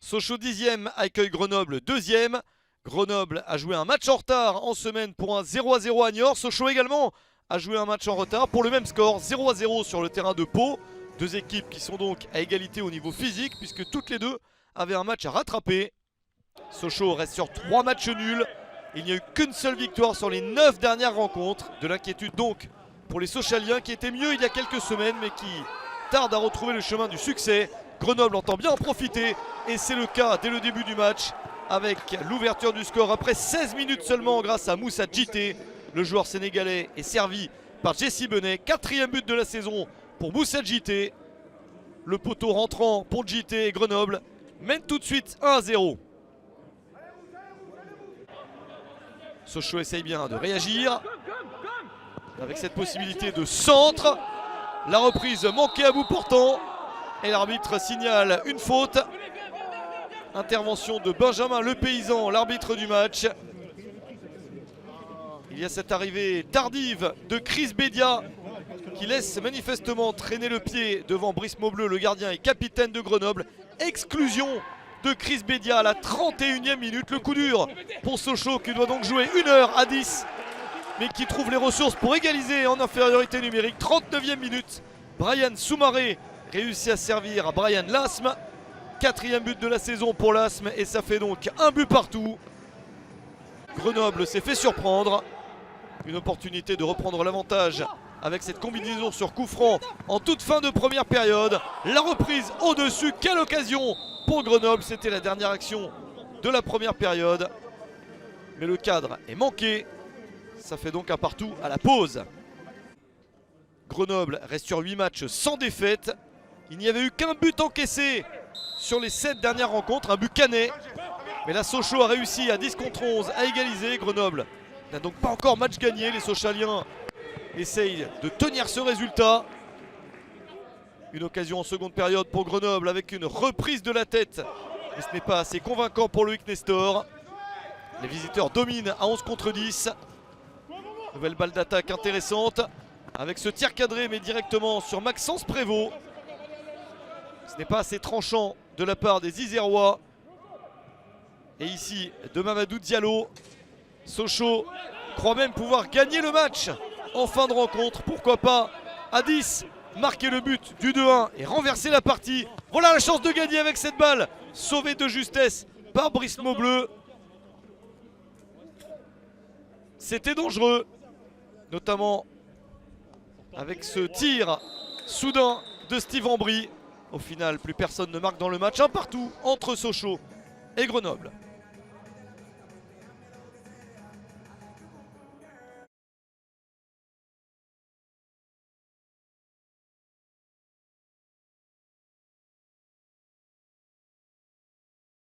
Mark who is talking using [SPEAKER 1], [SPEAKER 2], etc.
[SPEAKER 1] Sochaux 10e accueille Grenoble 2e. Grenoble a joué un match en retard en semaine pour un 0-0 à Niort. Sochaux également a joué un match en retard pour le même score, 0-0 sur le terrain de Pau. Deux équipes qui sont donc à égalité au niveau physique puisque toutes les deux avaient un match à rattraper. Sochaux reste sur 3 matchs nuls. Il n'y a eu qu'une seule victoire sur les 9 dernières rencontres. De l'inquiétude donc pour les Sochaliens qui étaient mieux il y a quelques semaines mais qui tardent à retrouver le chemin du succès. Grenoble entend bien en profiter et c'est le cas dès le début du match avec l'ouverture du score après 16 minutes seulement grâce à Moussa Djité. Le joueur sénégalais est servi par Jesse Benet. 4e but de la saison pour Moussa Djité. Le poteau rentrant pour Djité et Grenoble mène tout de suite 1-0. Sochaux essaye bien de réagir avec cette possibilité de centre. La reprise manquée à bout portant et l'arbitre signale une faute. Intervention de Benjamin Le Paysan, l'arbitre du match. Il y a cette arrivée tardive de Chris Bédia qui laisse manifestement traîner le pied devant Brice Maubleu, le gardien et capitaine de Grenoble. Exclusion de Chris Bédia à la 31e minute. Le coup dur pour Sochaux qui doit donc jouer 1 heure à 10 mais qui trouve les ressources pour égaliser en infériorité numérique. 39e minute, Brian Soumaré réussit à servir à Brian Lasme. 4e but de la saison pour Lasme et ça fait donc un but partout. Grenoble s'est fait surprendre. Une opportunité de reprendre l'avantage avec cette combinaison sur coup franc en toute fin de première période. La reprise au-dessus, quelle occasion pour Grenoble. C'était la dernière action de la première période. Mais le cadre est manqué. Ça fait donc un partout à la pause. Grenoble reste sur 8 matchs sans défaite. Il n'y avait eu qu'un but encaissé sur les 7 dernières rencontres, un but canet. Mais la Sochaux a réussi à 10 contre 11 à égaliser. Grenoble n'a donc pas encore match gagné. Les Sochaliens essayent de tenir ce résultat. Une occasion en seconde période pour Grenoble avec une reprise de la tête. Mais ce n'est pas assez convaincant pour Loïc Nestor. Les visiteurs dominent à 11 contre 10. Nouvelle balle d'attaque intéressante avec ce tir cadré mais directement sur Maxence Prévost. Ce n'est pas assez tranchant de la part des Isérois. Et ici de Mamadou Diallo. Sochaux croit même pouvoir gagner le match en fin de rencontre. Pourquoi pas à 10 marquer le but du 2-1 et renverser la partie. Voilà la chance de gagner avec cette balle sauvée de justesse par Brice Maubleu. C'était dangereux, notamment avec ce tir soudain de Steve Ambry. Au final, plus personne ne marque dans le match. Un partout entre Sochaux et Grenoble.